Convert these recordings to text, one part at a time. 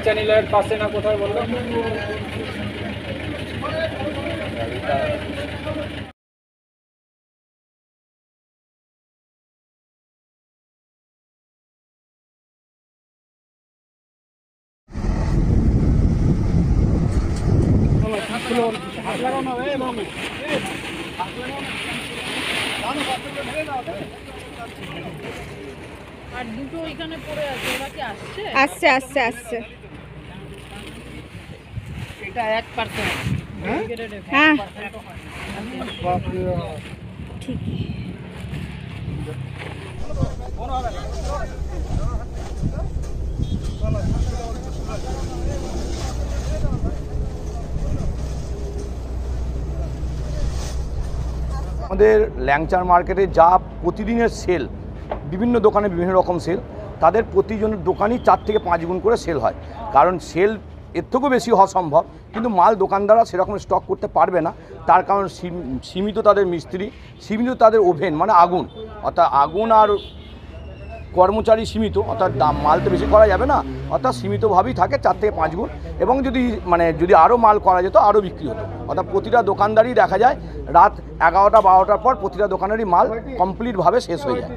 ল্যাংচা নিলয়ের পাশে না কোথায় বললো? আর দুটো ওইখানে পড়ে আছে, ওরা কি আসছে? আসছে আসছে আসছে। এটা 1%। হ্যাঁ ঠিক। আমাদের ল্যাংচার মার্কেটে যা প্রতিদিনের সেল, বিভিন্ন দোকানে বিভিন্ন রকম সেল, তাদের প্রতিজনের দোকানই 4 থেকে 5 গুণ করে সেল হয়। কারণ সেল এর থেকেও বেশি হওয়া সম্ভব, কিন্তু মাল দোকানদাররা সেরকম স্টক করতে পারবে না। তার কারণ সীমিত তাদের মিস্ত্রি, সীমিত তাদের ওভেন মানে আগুন, অর্থাৎ আগুন আর কর্মচারী সীমিত, অর্থাৎ মাল তো বেশি করা যাবে না, অর্থাৎ সীমিতভাবেই থাকে 4 থেকে 5 গুণ। এবং যদি আরও মাল করা যেত আরও বিক্রি হতো। অর্থাৎ প্রতিটা দোকানদারই দেখা যায় রাত 11টা 12টার পর প্রতিটা দোকানেরই মাল কমপ্লিটভাবে শেষ হয়ে যায়।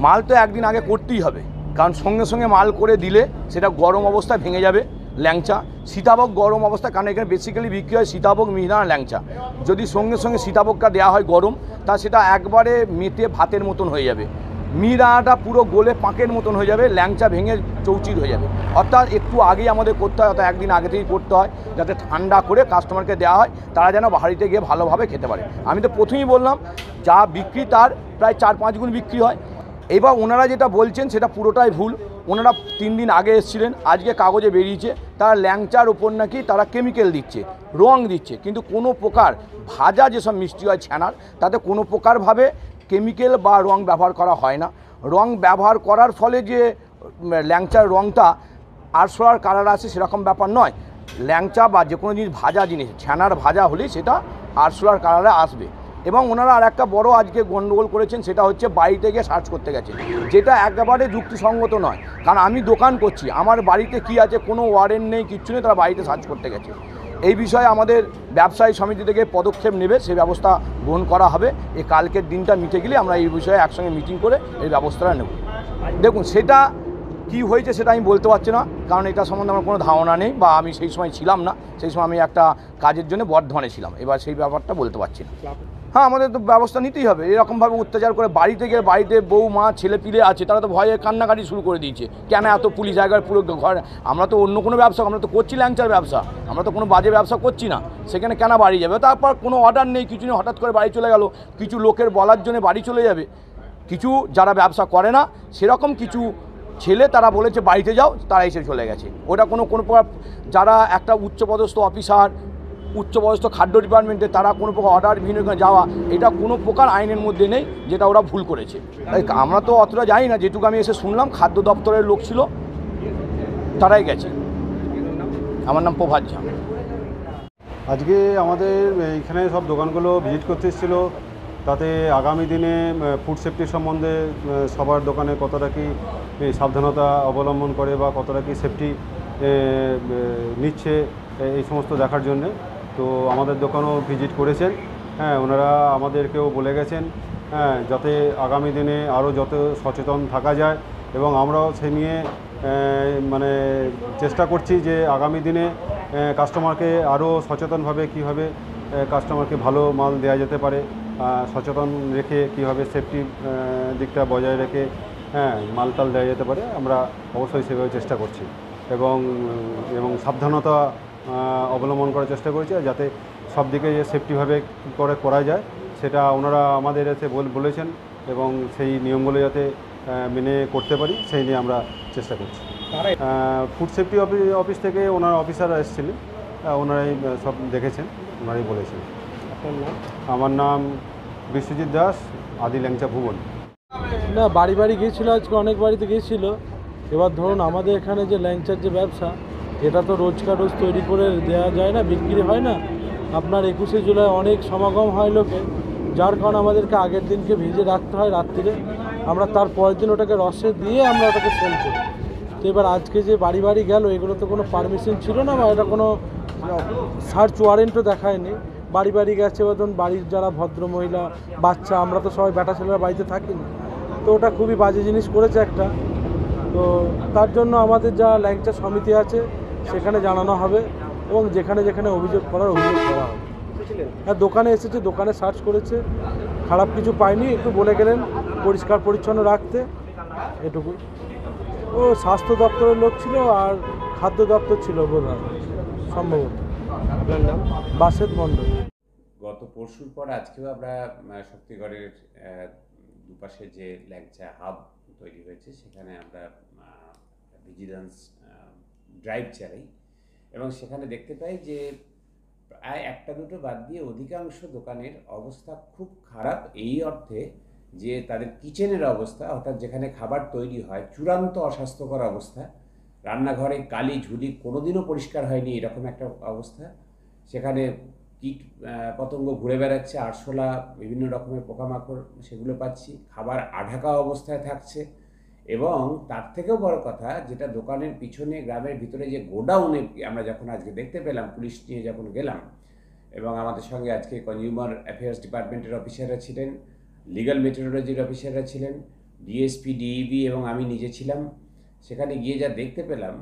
মাল তো একদিন আগে করতেই হবে, কারণ সঙ্গে সঙ্গে মাল করে দিলে সেটা গরম অবস্থায় ভেঙে যাবে। ল্যাংচা সীতাভোগ গরম অবস্থায়, কারণ এখানে বেসিক্যালি বিক্রি হয় সীতাভোগ, মিহিদানা, ল্যাংচা। যদি সঙ্গে সঙ্গে সীতাভোগটা দেওয়া হয় গরম, তা সেটা একবারে মেতে ভাতের মতন হয়ে যাবে। মিহিদানাটা পুরো গলে পাঁকের মতন হয়ে যাবে, ল্যাংচা ভেঙে চৌচির হয়ে যাবে। অর্থাৎ একটু আগেই আমাদের করতে হয়, অর্থাৎ একদিন আগে থেকেই করতে হয়, যাতে ঠান্ডা করে কাস্টমারকে দেওয়া হয়, তারা যেন বাড়িতে গিয়ে ভালোভাবে খেতে পারে। আমি তো প্রথমেই বললাম, যা বিক্রি তার প্রায় 4-5 গুণ বিক্রি হয়। এবার ওনারা যেটা বলছেন সেটা পুরোটাই ভুল। ওনারা 3 দিন আগে এসেছিলেন, আজকে কাগজে বেরিয়েছে তারা ল্যাংচার ওপর নাকি তারা কেমিক্যাল দিচ্ছে, রং দিচ্ছে, কিন্তু কোনো প্রকার ভাজা যেসব মিষ্টি হয় ছানার, তাতে কোনো প্রকারভাবে কেমিক্যাল বা রং ব্যবহার করা হয় না। রং ব্যবহার করার ফলে যে ল্যাংচার রংটা আরশোলার কালার আসে সেরকম ব্যাপার নয়। ল্যাংচা বা যে কোনো জিনিস ভাজা জিনিস, ছানার ভাজা হলেই সেটা আরশোলার কালারে আসবে। এবং ওনারা আর একটা বড় আজকে গণ্ডগোল করেছেন, সেটা হচ্ছে বাড়িতে গিয়ে সার্চ করতে গেছেন, যেটা একেবারে যুক্তিসঙ্গত নয়। কারণ আমি দোকান করছি, আমার বাড়িতে কি আছে কোনো ওয়ারেন্ট নেই, কিচ্ছু নেই, তারা বাড়িতে সার্চ করতে গেছে। এই বিষয়ে আমাদের ব্যবসায়ী সমিতি থেকে পদক্ষেপ নেবে, সেই ব্যবস্থা গ্রহণ করা হবে। এই কালকের দিনটা মিটে গেলে আমরা এই বিষয়ে একসঙ্গে মিটিং করে এই ব্যবস্থাটা নেব। দেখুন, সেটা কি হয়েছে সেটা আমি বলতে পারছি না, কারণ এটা সম্বন্ধে আমার কোনো ধারণা নেই, বা আমি সেই সময় ছিলাম না। সেই সময় আমি একটা কাজের জন্য বর্ধমানে ছিলাম, এবার সেই ব্যাপারটা বলতে পারছি না। হ্যাঁ, আমাদের তো ব্যবস্থা নিতেই হবে। এরকমভাবে অত্যাচার করে বাড়িতে গিয়ে, বাড়িতে বউ মা ছেলে পিলে আছে, তারা তো ভয়ে কান্নাকাটি শুরু করে দিয়েছে, কেন এত পুলিশ জায়গায় পুরো ঘর। আমরা তো অন্য কোনো ব্যবসা, আমরা তো করছি ল্যাংচার ব্যবসা, আমরা তো কোনো বাজে ব্যবসা করছি না, সেখানে কেন বাড়ি যাবে? তারপর কোনো অর্ডার নেই, কিছু নেই, হঠাৎ করে বাড়ি চলে গেল। কিছু লোকের বলার জন্য বাড়ি চলে যাবে, কিছু যারা ব্যবসা করে না সেরকম কিছু ছেলে তারা বলেছে বাড়িতে যাও, তারা এসে চলে গেছে। ওটা কোনো যারা একটা উচ্চপদস্থ অফিসার, উচ্চপদস্থ খাদ্য ডিপার্টমেন্টে, তারা কোনো প্রকার অর্ডার বিহীন যাওয়া, এটা কোনো প্রকার আইনের মধ্যে নেই, যেটা ওরা ভুল করেছে। তাই আমরা তো অতটা জানি না, যেটুকু আমি এসে শুনলাম খাদ্য দপ্তরের লোক ছিল, তারাই গেছে। আমার নাম প্রভাত ঝা। আজকে আমাদের এইখানে সব দোকানগুলো ভিজিট করতে এসেছিলো, তাতে আগামী দিনে ফুড সেফটি সম্বন্ধে সবার দোকানে কতটা কি সাবধানতা অবলম্বন করে বা কতটা কি সেফটি নিচ্ছে এই সমস্ত দেখার জন্যে। তো আমাদের দোকানও ভিজিট করেছেন। হ্যাঁ, ওনারা আমাদেরকেও বলে গেছেন যাতে আগামী দিনে আরও যত সচেতন থাকা যায়, এবং আমরাও সে নিয়ে মানে চেষ্টা করছি যে আগামী দিনে কাস্টমারকে আরও সচেতনভাবে কীভাবে কাস্টমারকে ভালো মাল দেওয়া যেতে পারে, সচেতন রেখে কীভাবে সেফটি দিকটা বজায় রেখে মালটাল দেওয়া যেতে পারে, আমরা অবশ্যই সেভাবে চেষ্টা করছি এবং সাবধানতা অবলম্বন করার চেষ্টা করছি, যাতে সব দিকে যে সেফটিভাবে কী করে করা যায় সেটা ওনারা আমাদের এতে বলেছেন, এবং সেই নিয়মগুলো যাতে মেনে করতে পারি সেই নিয়ে আমরা চেষ্টা করছি। ফুড সেফটি অফিস থেকে ওনার অফিসাররা এসেছিলেন, ওনারাই সব দেখেছেন, ওনারাই বলেছেন। আমার নাম বিশ্বজিৎ দাস, আদি ল্যাংচা ভুবন। না, বাড়ি বাড়ি গিয়েছিলো, আজকে অনেক বাড়িতে গিয়েছিলো। এবার ধরুন আমাদের এখানে যে ল্যাংচার যে ব্যবসা, এটা তো রোজকার রোজ তৈরি করে দেওয়া যায় না, বিক্রি হয় না। আপনার 21শে জুলাই অনেক সমাগম হয় লোকে, যার কারণে আমাদেরকে আগের দিনকে ভিজে রাখতে হয় রাত্রিরে, আমরা তার পরের দিন ওটাকে রসে দিয়ে আমরা ওটাকে সেল করি। তো এবার আজকে যে বাড়ি বাড়ি গেল, এগুলো তো কোনো পারমিশন ছিল না বা এটা কোনো সার্চ ওয়ারেন্টও দেখায়নি। বাড়ি বাড়ি গেছে, এবার ধরুন বাড়ির যারা ভদ্র মহিলা, বাচ্চা, আমরা তো সবাই বেটা ছেলেরা বাড়িতে থাকি না, তো ওটা খুবই বাজে জিনিস করেছে একটা। তো তার জন্য আমাদের যা ল্যাংচা সমিতি আছে সেখানে জানানো হবে এবং যেখানে যেখানে অভিযোগ করা হবে। হ্যাঁ, দোকানে এসেছে, দোকানে সার্চ করেছে, খারাপ কিছু পায়নি, একটু বলে গেলেন পরিষ্কার পরিচ্ছন্ন রাখতে, এটুকুই। ও স্বাস্থ্য দপ্তরের লোক ছিল আর খাদ্য দপ্তর ছিল বোধহয়, সম্ভবত। আপনার নাম? বাসেদ মণ্ডল। গত পরশুর পর আজকেও আমরা শক্তিগড়ের দুপাশে যে ল্যাংচা হাব তৈরি হয়েছে সেখানে আমরা ভিজিলেন্স ড্রাইভ চালাই এবং সেখানে দেখতে পাই যে প্রায় একটা দুটো বাদ দিয়ে অধিকাংশ দোকানের অবস্থা খুব খারাপ, এই অর্থে যে তাদের কিচেনের অবস্থা, অর্থাৎ যেখানে খাবার তৈরি হয়, চূড়ান্ত অস্বাস্থ্যকর অবস্থা। রান্নাঘরে কালি ঝুলি কোনোদিনও পরিষ্কার হয়নি, এরকম একটা অবস্থা। সেখানে কীট পতঙ্গ ঘুরে বেড়াচ্ছে, আরশোলা, বিভিন্ন রকমের পোকামাকড়, সেগুলো পাচ্ছি। খাবার আঢাকা অবস্থায় থাকছে এবং তার থেকেও বড় কথা, যেটা দোকানের পিছনে গ্রামের ভিতরে যে গোডাউনে আমরা যখন আজকে দেখতে পেলাম, পুলিশ নিয়ে যখন গেলাম এবং আমাদের সঙ্গে আজকে কনজিউমার অ্যাফেয়ার্স ডিপার্টমেন্টের অফিসাররা ছিলেন, লিগ্যাল মেট্রোলজির অফিসাররা ছিলেন, ডিএসপি, ডিইবি এবং আমি নিজে ছিলাম। সেখানে গিয়ে যা দেখতে পেলাম,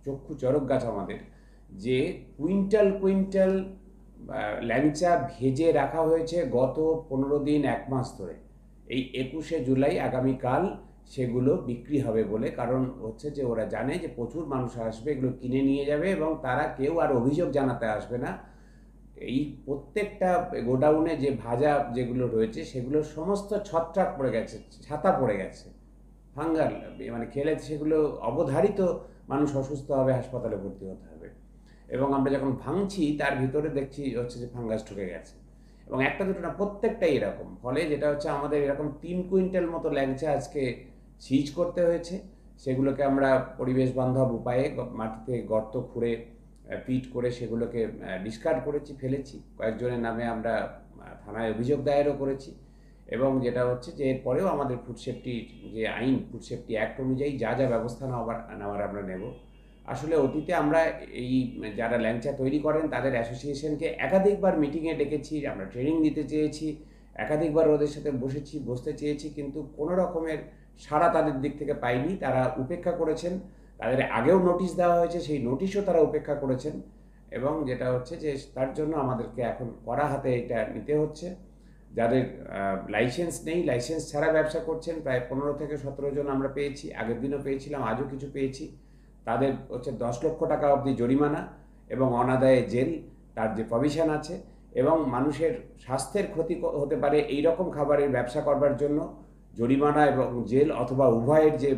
চক্ষু চরক গাছ আমাদের, যে কুইন্টাল কুইন্টাল ল্যাংচা ভেজে রাখা হয়েছে গত 15 দিন 1 মাস ধরে। এই 21শে জুলাই আগামীকাল সেগুলো বিক্রি হবে বলে, কারণ হচ্ছে যে ওরা জানে যে প্রচুর মানুষ আসবে, এগুলো কিনে নিয়ে যাবে এবং তারা কেউ আর অভিযোগ জানাতে আসবে না। এই প্রত্যেকটা গোডাউনে যে ভাজা যেগুলো রয়েছে সেগুলো সমস্ত ছত্রাক পড়ে গেছে, ছাতা পড়ে গেছে, ফাঙ্গাল, মানে খেলে সেগুলো অবধারিত মানুষ অসুস্থ হবে, হাসপাতালে ভর্তি হতে হবে। এবং আমরা যখন ভাঙছি তার ভিতরে দেখছি হচ্ছে যে ফাঙ্গাস ঢুকে গেছে এবং একটা দুটো না, প্রত্যেকটাই এরকম। ফলে যেটা হচ্ছে আমাদের এরকম 3 কুইন্টাল মতো ল্যাংচা আজকে সিজ করতে হয়েছে। সেগুলোকে আমরা পরিবেশ বান্ধব উপায়ে মাটিতে গর্ত খুঁড়ে পিট করে সেগুলোকে ডিসকার্ড করেছি, ফেলেছি। কয়েকজনের নামে আমরা থানায় অভিযোগ দায়েরও করেছি এবং যেটা হচ্ছে যে এরপরেও আমাদের ফুড সেফটি যে আইন, ফুড সেফটি অ্যাক্ট অনুযায়ী যা যা ব্যবস্থা নেওয়ার আমরা নেব। আসলে অতীতে আমরা এই যারা ল্যাংচা তৈরি করেন তাদের অ্যাসোসিয়েশনকে একাধিকবার মিটিংয়ে ডেকেছি, আমরা ট্রেনিং দিতে চেয়েছি, একাধিকবার ওদের সাথে বসতে চেয়েছি, কিন্তু কোনো রকমের সাড়া তাদের দিক থেকে পাইনি। তারা উপেক্ষা করেছেন, তাদের আগেও নোটিশ দেওয়া হয়েছে, সেই নোটিশও তারা উপেক্ষা করেছেন এবং যেটা হচ্ছে যে তার জন্য আমাদেরকে এখন কড়া হাতে এটা নিতে হচ্ছে। যাদের লাইসেন্স নেই, লাইসেন্স ছাড়া ব্যবসা করছেন প্রায় 15 থেকে 17 জন আমরা পেয়েছি, আগের দিনও পেয়েছিলাম, আজও কিছু পেয়েছি। তাদের হচ্ছে 10 লক্ষ টাকা অবধি জরিমানা এবং অনাদায়ে জেল, তার যে প্রভিশন আছে। এবং মানুষের স্বাস্থ্যের ক্ষতি হতে পারে এই রকম খাবারের ব্যবসা করবার জন্য জরিমানা এবং জেল অথবা উভয়ের যে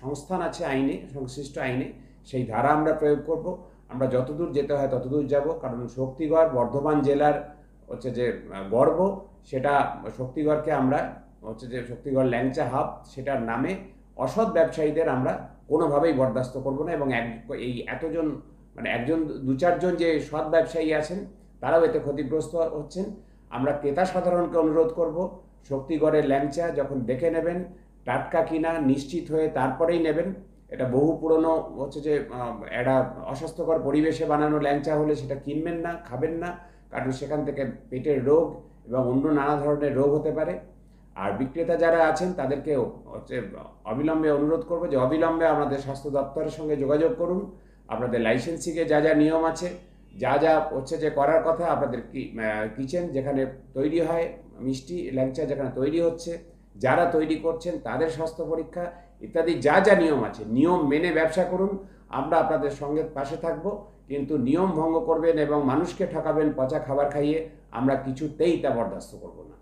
সংস্থান আছে আইনে, সংশ্লিষ্ট আইনে, সেই ধারা আমরা প্রয়োগ করব। আমরা যতদূর যেতে হয় ততদূর যাব, কারণ শক্তিগড় বর্ধমান জেলার হচ্ছে যে গর্ব, সেটা শক্তিগড়কে আমরা হচ্ছে যে শক্তিগড় ল্যাংচা হাব, সেটার নামে অসৎ ব্যবসায়ীদের আমরা কোনোভাবেই বরদাস্ত করব না। এবং এই এতজন, মানে একজন 2-4 জন যে সৎ ব্যবসায়ী আছেন তারাও এতে ক্ষতিগ্রস্ত হচ্ছেন। আমরা ক্রেতা সাধারণকে অনুরোধ করব, শক্তিগড়ের ল্যাংচা যখন দেখে নেবেন টাটকা কিনা নিশ্চিত হয়ে তারপরেই নেবেন। এটা বহু পুরনো হচ্ছে যে একটা অস্বাস্থ্যকর পরিবেশে বানানো ল্যাংচা হলে সেটা কিনবেন না, খাবেন না, কারণ সেখান থেকে পেটের রোগ এবং অন্য নানা ধরনের রোগ হতে পারে। আর বিক্রেতা যারা আছেন তাদেরকেও হচ্ছে অবিলম্বে অনুরোধ করব যে অবিলম্বে আমাদের স্বাস্থ্য দপ্তরের সঙ্গে যোগাযোগ করুন। আপনাদের লাইসেন্সিংয়ে যা যা নিয়ম আছে, যা যা হচ্ছে যে করার কথা, আপনাদের কিচেন যেখানে তৈরি হয় মিষ্টি ল্যাংচা যেখানে তৈরি হচ্ছে, যারা তৈরি করছেন তাদের স্বাস্থ্য পরীক্ষা ইত্যাদি যা যা নিয়ম আছে, নিয়ম মেনে ব্যবসা করুন। আমরা আপনাদের সঙ্গে পাশে থাকব, কিন্তু নিয়ম ভঙ্গ করবেন এবং মানুষকে ঠকাবেন পচা খাবার খাইয়ে আমরা কিছুতেই তা বরদাস্ত করব না।